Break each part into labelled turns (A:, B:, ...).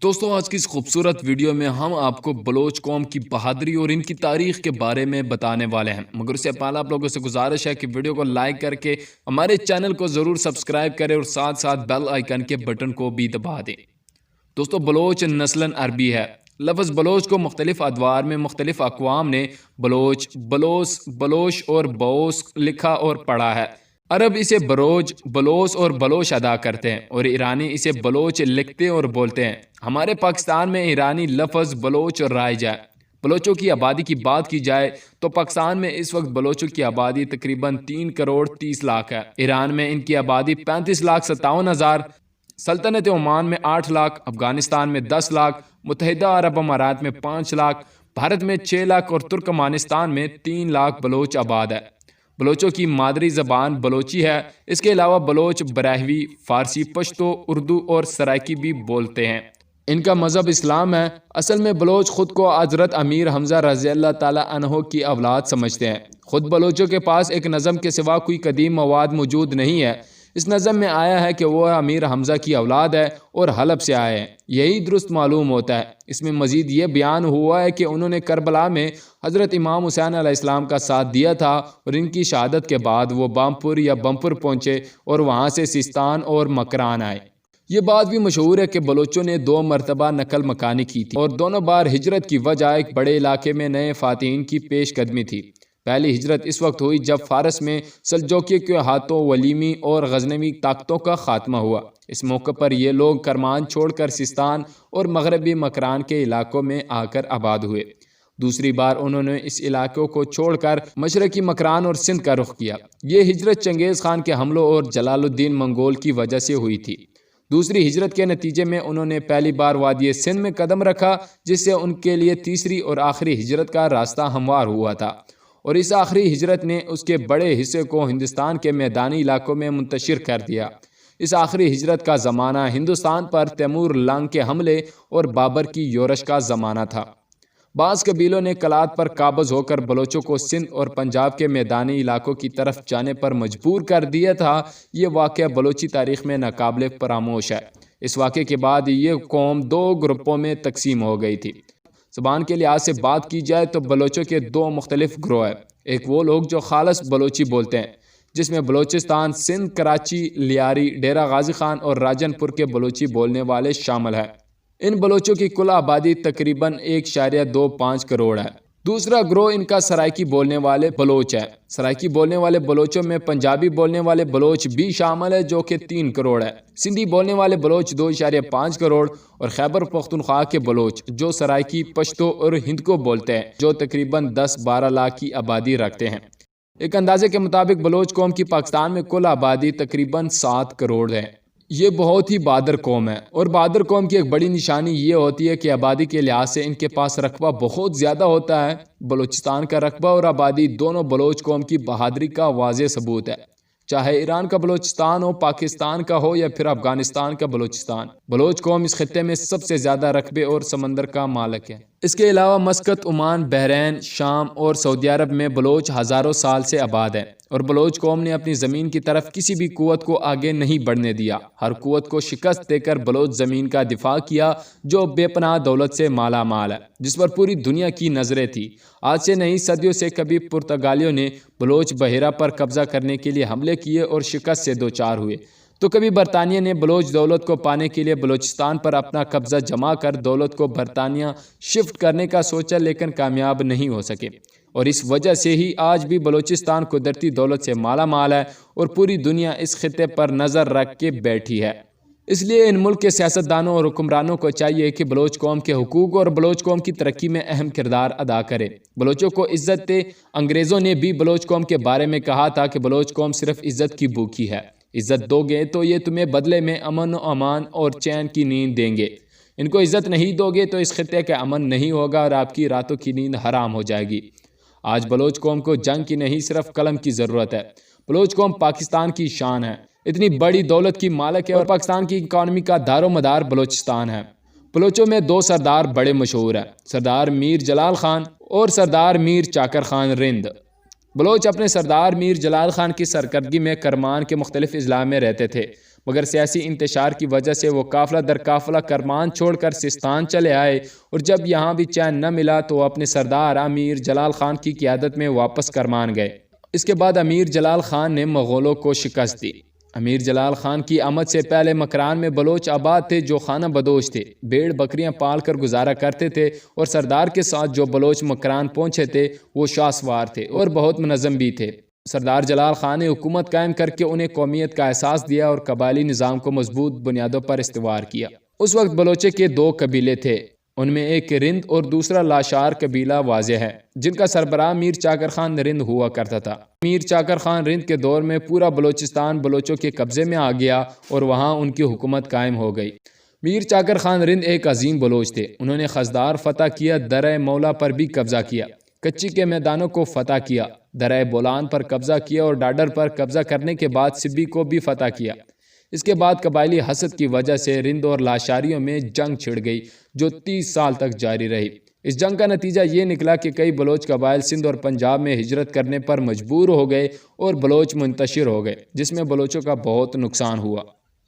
A: دوستوں آج کی اس خوبصورت ویڈیو میں ہم آپ کو بلوچ قوم کی بہادری اور ان کی تاریخ کے بارے میں بتانے والے ہیں، مگر اس سے پہلے آپ لوگوں سے گزارش ہے کہ ویڈیو کو لائک کر کے ہمارے چینل کو ضرور سبسکرائب کریں اور ساتھ ساتھ بیل آئیکن کے بٹن کو بھی دبا دیں۔ دوستوں بلوچ نسلاً عربی ہے۔ لفظ بلوچ کو مختلف ادوار میں مختلف اقوام نے بلوچ، بلوس، بلوش اور بوس لکھا اور پڑھا ہے۔ عرب اسے بروج، بلوس اور بلوش ادا کرتے ہیں اور ایرانی اسے بلوچ لکھتے اور بولتے ہیں۔ ہمارے پاکستان میں ایرانی لفظ بلوچ رائج ہے۔ بلوچوں کی آبادی کی بات کی جائے تو پاکستان میں اس وقت بلوچوں کی آبادی تقریباً 3 کروڑ 30 لاکھ ہے۔ ایران میں ان کی آبادی 35 لاکھ 57 ہزار، سلطنت عمان میں 8 لاکھ، افغانستان میں 10 لاکھ، متحدہ عرب امارات میں 5 لاکھ، بھارت میں 6 لاکھ اور ترکمانستان میں 3 لاکھ بلوچ آباد ہے۔ بلوچوں کی مادری زبان بلوچی ہے۔ اس کے علاوہ بلوچ براہوی، فارسی، پشتو، اردو اور سرائکی بھی بولتے ہیں۔ ان کا مذہب اسلام ہے۔ اصل میں بلوچ خود کو حضرت امیر حمزہ رضی اللہ تعالیٰ عنہ کی اولاد سمجھتے ہیں۔ خود بلوچوں کے پاس ایک نظم کے سوا کوئی قدیم مواد موجود نہیں ہے۔ اس نظم میں آیا ہے کہ وہ امیر حمزہ کی اولاد ہے اور حلب سے آئے ہیں، یہی درست معلوم ہوتا ہے۔ اس میں مزید یہ بیان ہوا ہے کہ انہوں نے کربلا میں حضرت امام حسین علیہ السلام کا ساتھ دیا تھا اور ان کی شہادت کے بعد وہ بامپور یا بمپر پہنچے اور وہاں سے سیستان اور مکران آئے۔ یہ بات بھی مشہور ہے کہ بلوچوں نے 2 مرتبہ نقل مکانی کی تھی اور دونوں بار ہجرت کی وجہ ایک بڑے علاقے میں نئے فاتحین کی پیش قدمی تھی۔ پہلی ہجرت اس وقت ہوئی جب فارس میں سلجوقیوں کے ہاتھوں ولیمی اور غزنوی طاقتوں کا خاتمہ ہوا۔ اس موقع پر یہ لوگ کرمان چھوڑ کر سیستان اور مغربی مکران کے علاقوں میں آ کر آباد ہوئے۔ دوسری بار انہوں نے اس علاقوں کو چھوڑ کر مشرقی مکران اور سندھ کا رخ کیا۔ یہ ہجرت چنگیز خان کے حملوں اور جلال الدین منگول کی وجہ سے ہوئی تھی۔ دوسری ہجرت کے نتیجے میں انہوں نے پہلی بار وادی سندھ میں قدم رکھا، جس سے ان کے لیے تیسری اور آخری ہجرت کا راستہ ہموار ہوا تھا، اور اس آخری ہجرت نے اس کے بڑے حصے کو ہندوستان کے میدانی علاقوں میں منتشر کر دیا۔ اس آخری ہجرت کا زمانہ ہندوستان پر تیمور لنگ کے حملے اور بابر کی یورش کا زمانہ تھا۔ بعض قبیلوں نے کلات پر قابض ہو کر بلوچوں کو سندھ اور پنجاب کے میدانی علاقوں کی طرف جانے پر مجبور کر دیا تھا۔ یہ واقعہ بلوچی تاریخ میں ناقابل فراموش ہے۔ اس واقعے کے بعد یہ قوم 2 گروپوں میں تقسیم ہو گئی تھی۔ زبان کے لحاظ سے بات کی جائے تو بلوچوں کے 2 مختلف گروہ ہیں۔ ایک وہ لوگ جو خالص بلوچی بولتے ہیں، جس میں بلوچستان، سندھ، کراچی، لیاری، ڈیرہ غازی خان اور راجن پور کے بلوچی بولنے والے شامل ہیں۔ ان بلوچوں کی کل آبادی تقریباً 1.25 کروڑ ہے۔ دوسرا گروہ ان کا سرائکی بولنے والے بلوچ ہے۔ سرائکی بولنے والے بلوچوں میں پنجابی بولنے والے بلوچ بھی شامل ہے جو کہ 3 کروڑ ہے، سندھی بولنے والے بلوچ 2.5 کروڑ اور خیبر پختونخوا کے بلوچ جو سرائکی، پشتو اور ہندکو بولتے ہیں جو تقریباً 10-12 لاکھ کی آبادی رکھتے ہیں۔ ایک اندازے کے مطابق بلوچ قوم کی پاکستان میں کل آبادی تقریباً 7 کروڑ ہے۔ یہ بہت ہی بہادر قوم ہے، اور بہادر قوم کی ایک بڑی نشانی یہ ہوتی ہے کہ آبادی کے لحاظ سے ان کے پاس رقبہ بہت زیادہ ہوتا ہے۔ بلوچستان کا رقبہ اور آبادی دونوں بلوچ قوم کی بہادری کا واضح ثبوت ہے، چاہے ایران کا بلوچستان ہو، پاکستان کا ہو یا پھر افغانستان کا بلوچستان۔ بلوچ قوم اس خطے میں سب سے زیادہ رقبے اور سمندر کا مالک ہے۔ اس کے علاوہ مسقط، عمان، بحرین، شام اور سعودی عرب میں بلوچ ہزاروں سال سے آباد ہیں، اور بلوچ قوم نے اپنی زمین کی طرف کسی بھی قوت کو آگے نہیں بڑھنے دیا۔ ہر قوت کو شکست دے کر بلوچ زمین کا دفاع کیا جو بے پناہ دولت سے مالا مال ہے، جس پر پوری دنیا کی نظریں تھی۔ آج سے نہیں، صدیوں سے کبھی پرتگالیوں نے بلوچ بحیرہ پر قبضہ کرنے کے لیے حملے کیے اور شکست سے دوچار ہوئے، تو کبھی برطانیہ نے بلوچ دولت کو پانے کے لیے بلوچستان پر اپنا قبضہ جما کر دولت کو برطانیہ شفٹ کرنے کا سوچا، لیکن کامیاب نہیں ہو سکے، اور اس وجہ سے ہی آج بھی بلوچستان قدرتی دولت سے مالا مال ہے اور پوری دنیا اس خطے پر نظر رکھ کے بیٹھی ہے۔ اس لیے ان ملک کے سیاستدانوں اور حکمرانوں کو چاہیے کہ بلوچ قوم کے حقوق اور بلوچ قوم کی ترقی میں اہم کردار ادا کرے، بلوچوں کو عزت دے۔ انگریزوں نے بھی بلوچ قوم کے بارے میں کہا تھا کہ بلوچ قوم صرف عزت کی بھوکی ہے، عزت دو گے تو یہ تمہیں بدلے میں امن و امان اور چین کی نیند دیں گے، ان کو عزت نہیں دو گے تو اس خطے کا امن نہیں ہوگا اور آپ کی راتوں کی نیند حرام ہو جائے گی۔ آج بلوچ قوم کو جنگ کی نہیں، صرف قلم کی ضرورت ہے۔ بلوچ قوم پاکستان کی شان ہے، اتنی بڑی دولت کی مالک ہے، اور پاکستان کی اکانومی کا دار و مدار بلوچستان ہے۔ بلوچوں میں 2 سردار بڑے مشہور ہیں، سردار میر جلال خان اور سردار میر چاکر خان رند۔ بلوچ اپنے سردار میر جلال خان کی سرکردگی میں کرمان کے مختلف اضلاع میں رہتے تھے۔ مگر سیاسی انتشار کی وجہ سے وہ قافلہ در قافلہ کرمان چھوڑ کر سیستان چلے آئے اور جب یہاں بھی چین نہ ملا تو وہ اپنے سردار امیر جلال خان کی قیادت میں واپس کرمان گئے۔ اس کے بعد امیر جلال خان نے مغولوں کو شکست دی۔ امیر جلال خان کی آمد سے پہلے مکران میں بلوچ آباد تھے جو خانہ بدوش تھے، بھیڑ بکریاں پال کر گزارا کرتے تھے، اور سردار کے ساتھ جو بلوچ مکران پہنچے تھے وہ شاہ سوار تھے اور بہت منظم بھی تھے۔ سردار جلال خان نے حکومت قائم کر کے انہیں قومیت کا احساس دیا اور قبائلی نظام کو مضبوط بنیادوں پر استوار کیا۔ اس وقت بلوچے کے 2 قبیلے تھے، ان میں ایک رند اور دوسرا لاشار قبیلہ واضح ہے، جن کا سربراہ میر چاکر خان رند ہوا کرتا تھا۔ میر چاکر خان رند کے دور میں پورا بلوچستان بلوچوں کے قبضے میں آ گیا اور وہاں ان کی حکومت قائم ہو گئی۔ میر چاکر خان رند ایک عظیم بلوچ تھے، انہوں نے خزدار فتح کیا، درہ مولا پر بھی قبضہ کیا، کچی کے میدانوں کو فتح کیا، درہ بولان پر قبضہ کیا اور ڈاڈر پر قبضہ کرنے کے بعد سبی کو بھی فتح کیا۔ اس کے بعد قبائلی حسد کی وجہ سے رند اور لاشاریوں میں جنگ چھڑ گئی جو 30 سال تک جاری رہی۔ اس جنگ کا نتیجہ یہ نکلا کہ کئی بلوچ قبائل سندھ اور پنجاب میں ہجرت کرنے پر مجبور ہو گئے اور بلوچ منتشر ہو گئے، جس میں بلوچوں کا بہت نقصان ہوا۔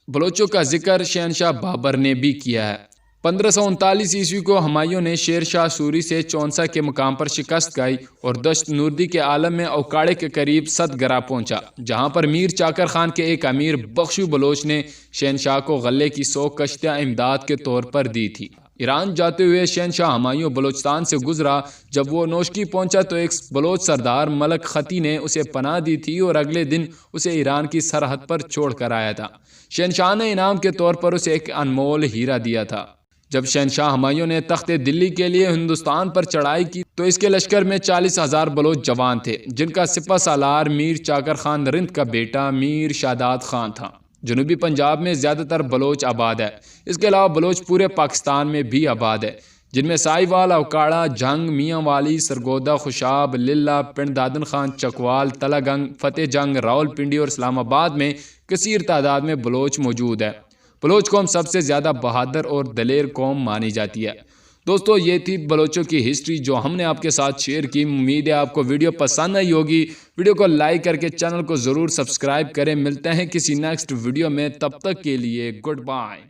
A: بلوچوں کا ذکر شہنشاہ بابر نے بھی کیا ہے۔ 1539 عیسوی کو ہمایوں نے شیر شاہ سوری سے چونسا کے مقام پر شکست گائی اور دشت نوردی کے عالم میں اوکاڑے کے قریب ستگرہ پہنچا، جہاں پر میر چاکر خان کے ایک امیر بخشو بلوچ نے شہنشاہ کو غلے کی 100 کشتیاں امداد کے طور پر دی تھی۔ ایران جاتے ہوئے شہنشاہ ہمایوں بلوچستان سے گزرا، جب وہ نوشکی پہنچا تو ایک بلوچ سردار ملک خطی نے اسے پناہ دی تھی اور اگلے دن اسے ایران کی سرحد پر چھوڑ کر آیا تھا۔ شہنشاہ نے انعام کے طور پر اسے ایک انمول ہیرا دیا تھا۔ جب شہنشاہ ہمایوں نے تخت دلی کے لیے ہندوستان پر چڑھائی کی تو اس کے لشکر میں 40,000 بلوچ جوان تھے، جن کا سپہ سالار میر چاکر خان رند کا بیٹا میر شاداد خان تھا۔ جنوبی پنجاب میں زیادہ تر بلوچ آباد ہے، اس کے علاوہ بلوچ پورے پاکستان میں بھی آباد ہے، جن میں سائی وال، اوکاڑا، جنگ، میاں والی، سرگودا، خوشاب، للہ، پنڈ دادن خان، چکوال، تلہ گنگ، فتح جنگ، راول پنڈی اور اسلام آباد میں کثیر تعداد میں بلوچ موجود ہے۔ بلوچ قوم سب سے زیادہ بہادر اور دلیر قوم مانی جاتی ہے۔ دوستو، یہ تھی بلوچوں کی ہسٹری جو ہم نے آپ کے ساتھ شیئر کی۔ امید ہے آپ کو ویڈیو پسند آئی ہوگی۔ ویڈیو کو لائک کر کے چینل کو ضرور سبسکرائب کریں۔ ملتے ہیں کسی نیکسٹ ویڈیو میں، تب تک کے لیے گڈ بائے۔